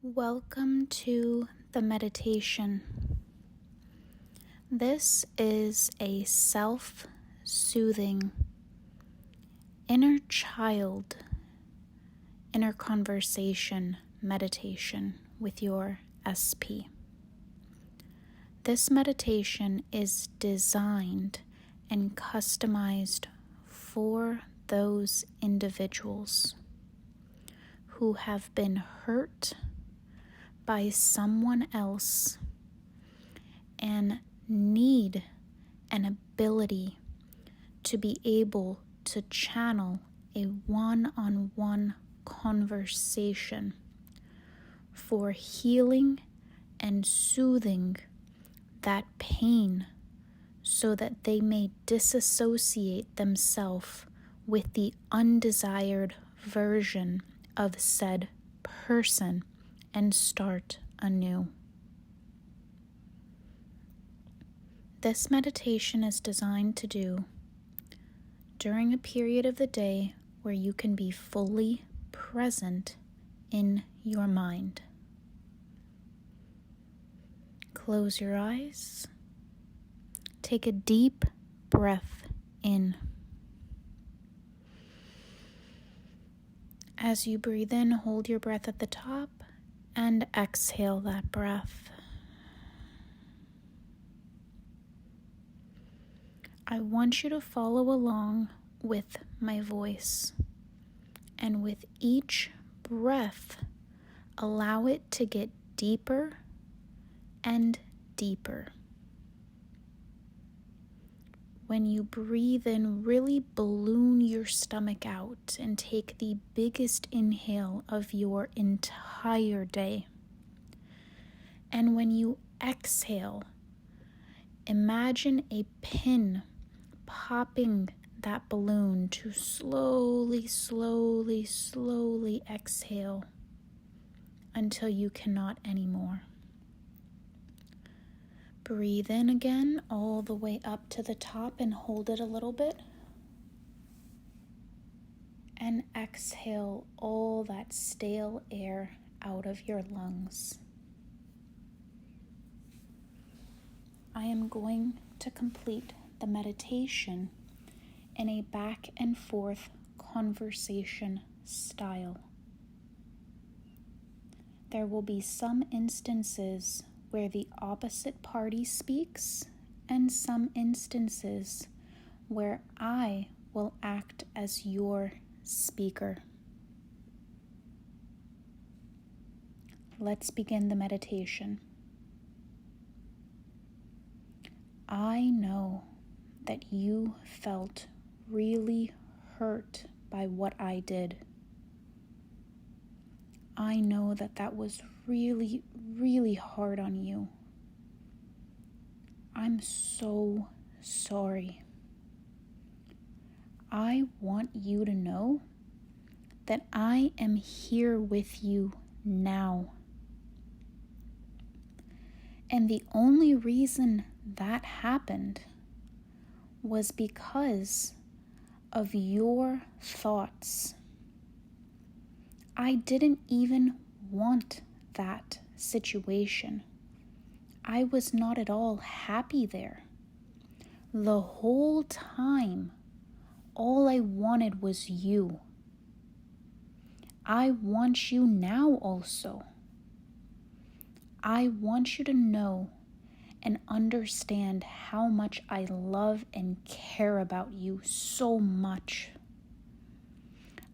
Welcome to the meditation. This is a self-soothing inner child, inner conversation meditation with your SP. This meditation is designed and customized for those individuals who have been hurt by someone else and need an ability to be able to channel a one-on-one conversation for healing and soothing that pain so that they may disassociate themselves with the undesired version of said person and start anew. This meditation is designed to do during a period of the day where you can be fully present in your mind. Close your eyes. Take a deep breath in. As you breathe in, hold your breath at the top and exhale that breath. I want you to follow along with my voice, and with each breath, allow it to get deeper and deeper. When you breathe in, really balloon your stomach out and take the biggest inhale of your entire day. And when you exhale, imagine a pin popping that balloon to slowly, slowly, slowly exhale until you cannot anymore. Breathe in again all the way up to the top and hold it a little bit. And exhale all that stale air out of your lungs. I am going to complete the meditation in a back and forth conversation style. There will be some instances where the opposite party speaks, and some instances where I will act as your speaker. Let's begin the meditation. I know that you felt really hurt by what I did. I know that that was really, really hard on you. I'm so sorry. I want you to know that I am here with you now. And the only reason that happened was because of your thoughts. I didn't even want that situation. I was not at all happy there. The whole time, all I wanted was you. I want you now also. I want you to know and understand how much I love and care about you so much.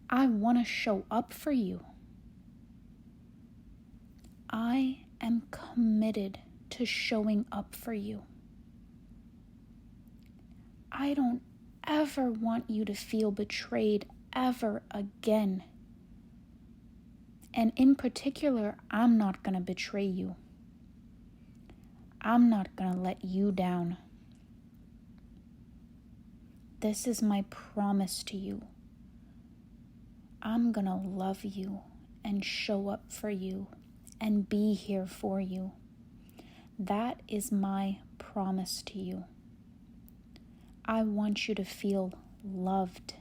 I want to show up for you. I am committed to showing up for you. I don't ever want you to feel betrayed ever again. And in particular, I'm not going to betray you. I'm not going to let you down. This is my promise to you. I'm going to love you and show up for you and be here for you. That is my promise to you. I want you to feel loved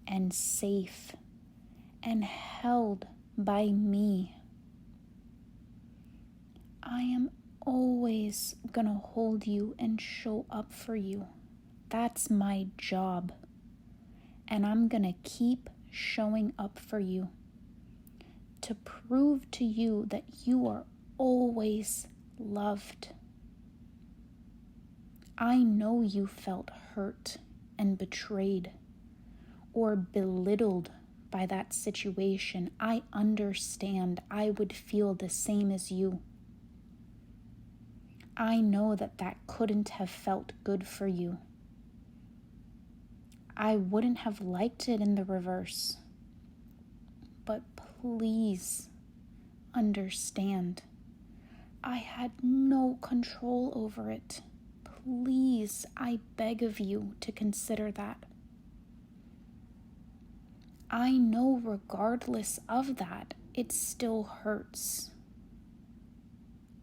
and safe and held by me. I am always gonna hold you and show up for you. That's my job. And I'm gonna keep showing up for you to prove to you that you are always loved. I know you felt hurt and betrayed or belittled by that situation. I understand. I would feel the same as you. I know that that couldn't have felt good for you. I wouldn't have liked it in the reverse. But please understand, I had no control over it. Please, I beg of you to consider that. I know regardless of that, it still hurts.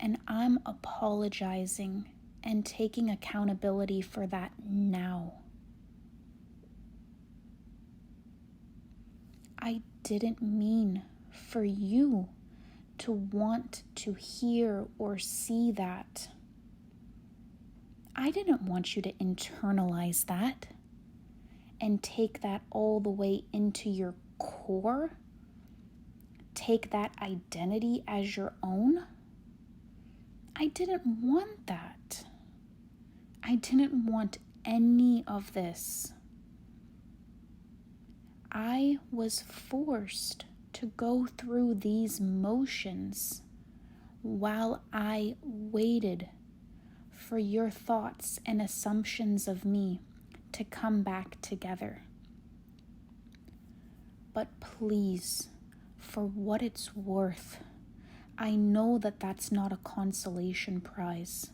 And I'm apologizing and taking accountability for that now. I didn't mean for you to want to hear or see that. I didn't want you to internalize that and take that all the way into your core. Take that identity as your own. I didn't want that. I didn't want any of this. I was forced to go through these motions while I waited for your thoughts and assumptions of me to come back together. But please, for what it's worth, I know that that's not a consolation prize.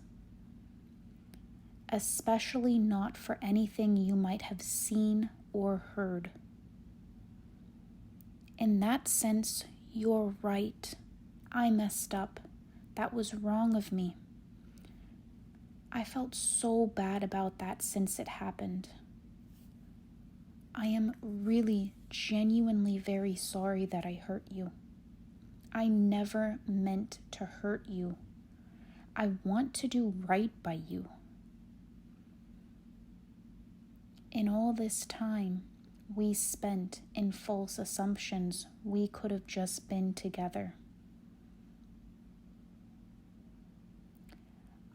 Especially not for anything you might have seen or heard. In that sense, you're right. I messed up. That was wrong of me. I felt so bad about that since it happened. I am really, genuinely very sorry that I hurt you. I never meant to hurt you. I want to do right by you. In all this time we spent in false assumptions, we could have just been together.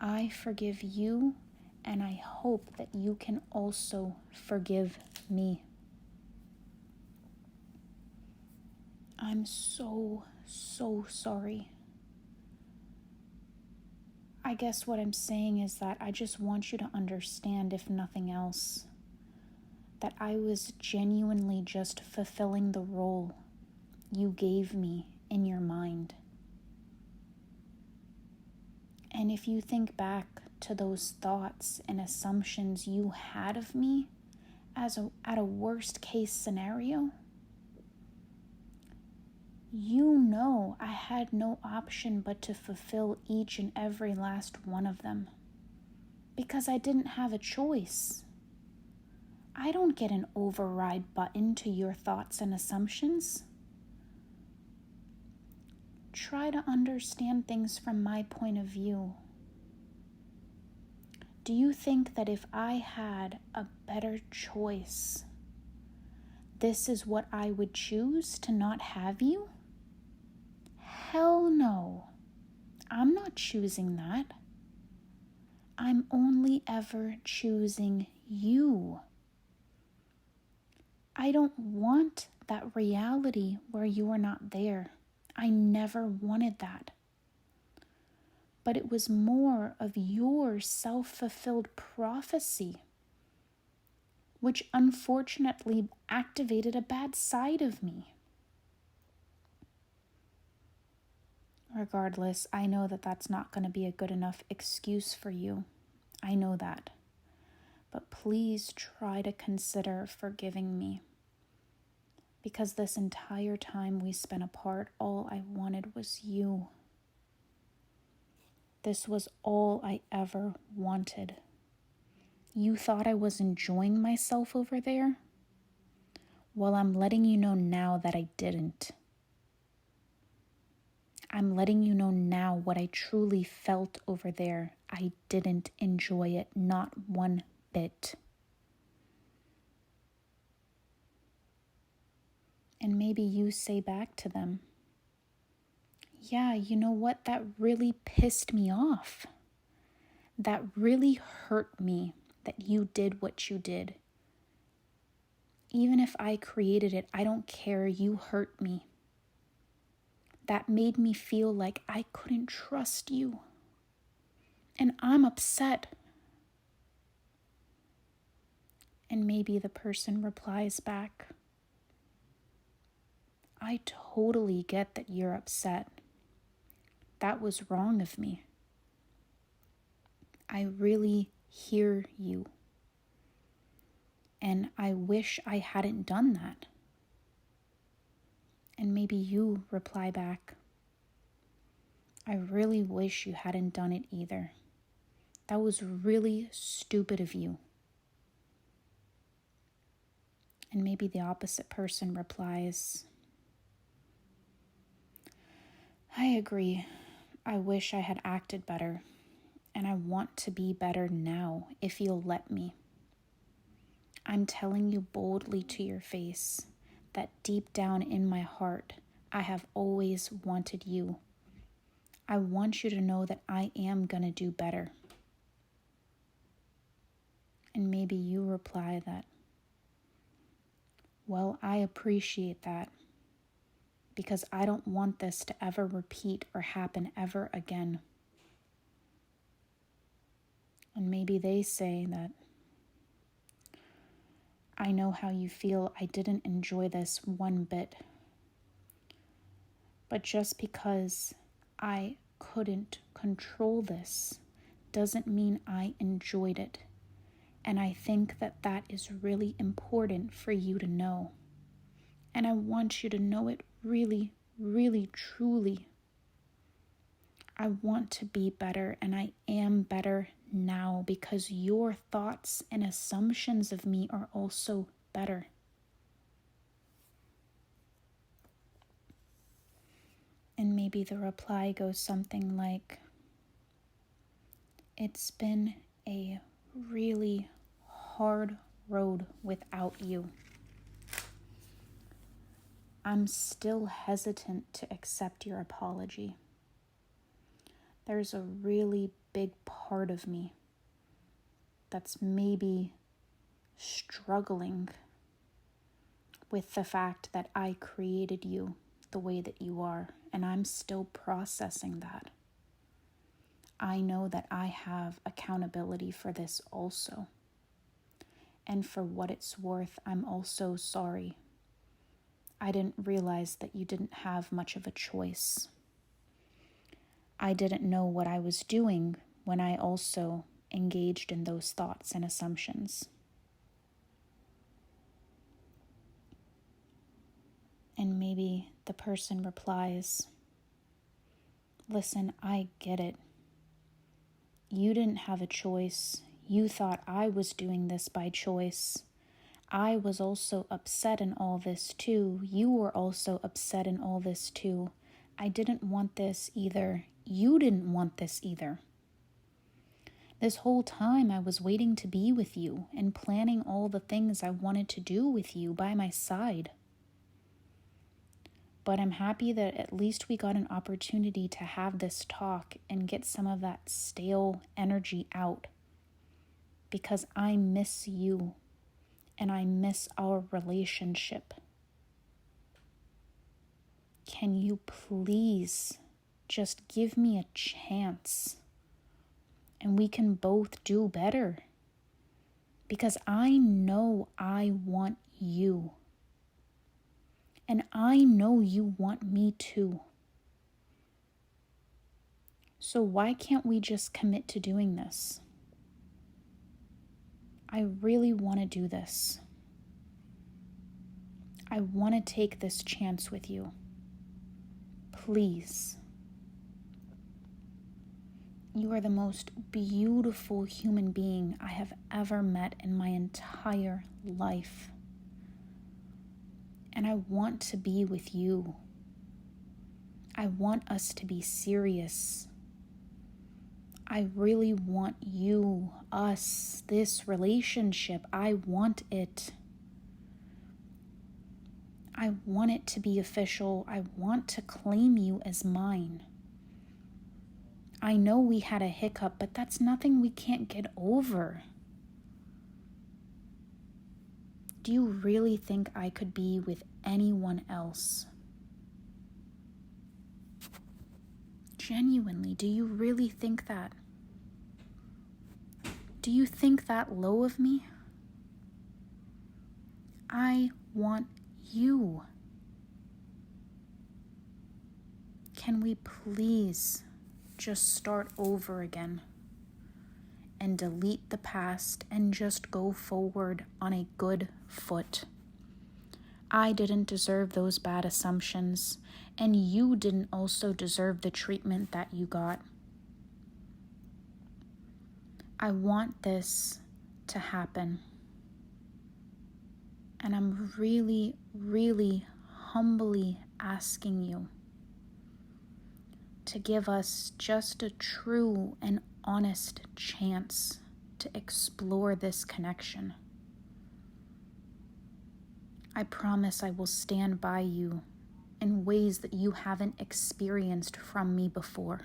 I forgive you, and I hope that you can also forgive me. I'm so sorry. I guess what I'm saying is that I just want you to understand, if nothing else, that I was genuinely just fulfilling the role you gave me in your mind. And if you think back to those thoughts and assumptions you had of me at a worst case scenario, you know I had no option but to fulfill each and every last one of them, because I didn't have a choice. I don't get an override button to your thoughts and assumptions. Try to understand things from my point of view. Do you think that if I had a better choice, this is what I would choose, to not have you? Hell no. I'm not choosing that. I'm only ever choosing you. I don't want that reality where you are not there. I never wanted that. But it was more of your self-fulfilled prophecy, which unfortunately activated a bad side of me. Regardless, I know that that's not going to be a good enough excuse for you. I know that. But please try to consider forgiving me. Because this entire time we spent apart, all I wanted was you. This was all I ever wanted. You thought I was enjoying myself over there? Well, I'm letting you know now that I didn't. I'm letting you know now what I truly felt over there. I didn't enjoy it, not one bit. And maybe you say back to them, yeah, you know what? That really pissed me off. That really hurt me that you did what you did. Even if I created it, I don't care. You hurt me. That made me feel like I couldn't trust you. And I'm upset. And maybe the person replies back, I totally get that you're upset. That was wrong of me. I really hear you. And I wish I hadn't done that. And maybe you reply back, I really wish you hadn't done it either. That was really stupid of you. And maybe the opposite person replies, I agree. I wish I had acted better. And I want to be better now if you'll let me. I'm telling you boldly to your face that deep down in my heart, I have always wanted you. I want you to know that I am going to do better. And maybe you reply that, well, I appreciate that because I don't want this to ever repeat or happen ever again. And maybe they say that, I know how you feel. I didn't enjoy this one bit. But just because I couldn't control this doesn't mean I enjoyed it. And I think that that is really important for you to know. And I want you to know it really, really, truly. I want to be better, and I am better now because your thoughts and assumptions of me are also better. And maybe the reply goes something like, it's been a really hard road without you. I'm still hesitant to accept your apology. There's a really big part of me that's maybe struggling with the fact that I created you the way that you are, and I'm still processing that. I know that I have accountability for this also. And for what it's worth, I'm also sorry. I didn't realize that you didn't have much of a choice. I didn't know what I was doing when I also engaged in those thoughts and assumptions. And maybe the person replies, listen, I get it. You didn't have a choice. You thought I was doing this by choice. I was also upset in all this too. You were also upset in all this too. I didn't want this either. You didn't want this either. This whole time I was waiting to be with you and planning all the things I wanted to do with you by my side. But I'm happy that at least we got an opportunity to have this talk and get some of that stale energy out. Because I miss you and I miss our relationship. Can you please just give me a chance and we can both do better? Because I know I want you. And I know you want me too. So why can't we just commit to doing this? I really want to do this. I want to take this chance with you. Please. You are the most beautiful human being I have ever met in my entire life. And I want to be with you. I want us to be serious. I really want you, us, this relationship. I want it. I want it to be official. I want to claim you as mine. I know we had a hiccup, but that's nothing we can't get over. Do you really think I could be with anyone else? Genuinely, do you really think that? Do you think that low of me? I want you. Can we please just start over again and delete the past and just go forward on a good foot? I didn't deserve those bad assumptions, and you didn't also deserve the treatment that you got. I want this to happen. And I'm really, really humbly asking you to give us just a true and honest chance to explore this connection. I promise I will stand by you in ways that you haven't experienced from me before.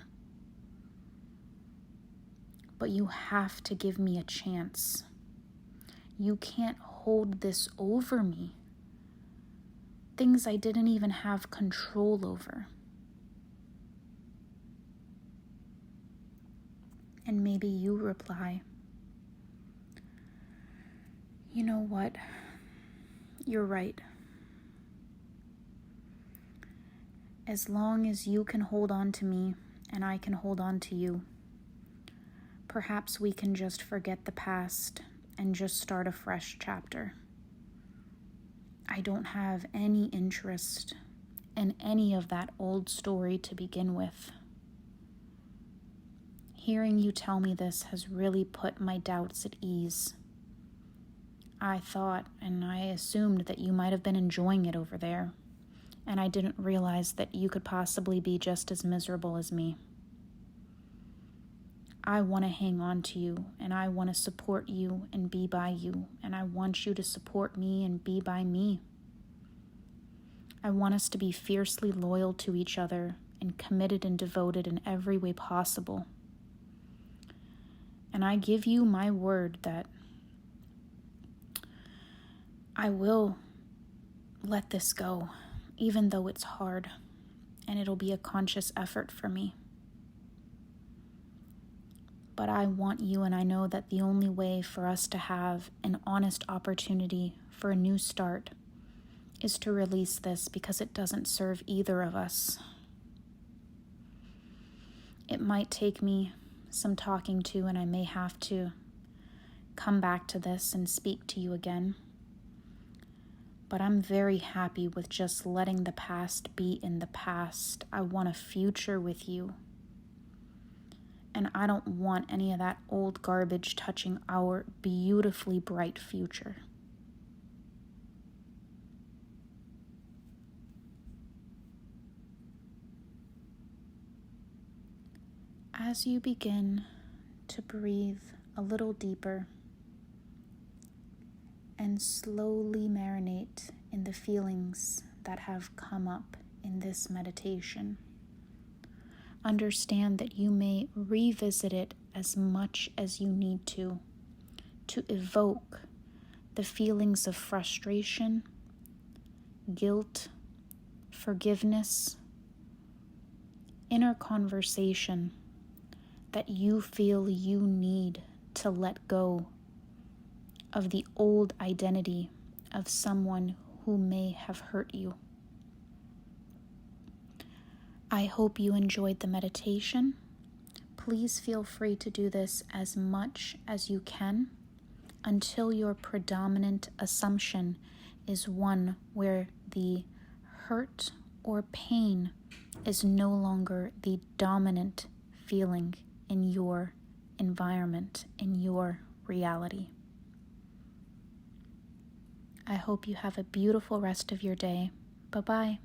But you have to give me a chance. You can't hold this over me. Things I didn't even have control over. And maybe you reply, you know what? You're right. As long as you can hold on to me and I can hold on to you, perhaps we can just forget the past and just start a fresh chapter. I don't have any interest in any of that old story to begin with. Hearing you tell me this has really put my doubts at ease. I thought and I assumed that you might have been enjoying it over there, and I didn't realize that you could possibly be just as miserable as me. I want to hang on to you, and I want to support you and be by you, and I want you to support me and be by me. I want us to be fiercely loyal to each other and committed and devoted in every way possible. And I give you my word that I will let this go, even though it's hard, and it'll be a conscious effort for me. But I want you, and I know that the only way for us to have an honest opportunity for a new start is to release this, because it doesn't serve either of us. It might take me some talking to, and I may have to come back to this and speak to you again. But I'm very happy with just letting the past be in the past. I want a future with you. And I don't want any of that old garbage touching our beautifully bright future. As you begin to breathe a little deeper and slowly marinate in the feelings that have come up in this meditation, understand that you may revisit it as much as you need to evoke the feelings of frustration, guilt, forgiveness, inner conversation that you feel you need to let go of the old identity of someone who may have hurt you. I hope you enjoyed the meditation. Please feel free to do this as much as you can until your predominant assumption is one where the hurt or pain is no longer the dominant feeling in your environment, in your reality. I hope you have a beautiful rest of your day. Bye-bye.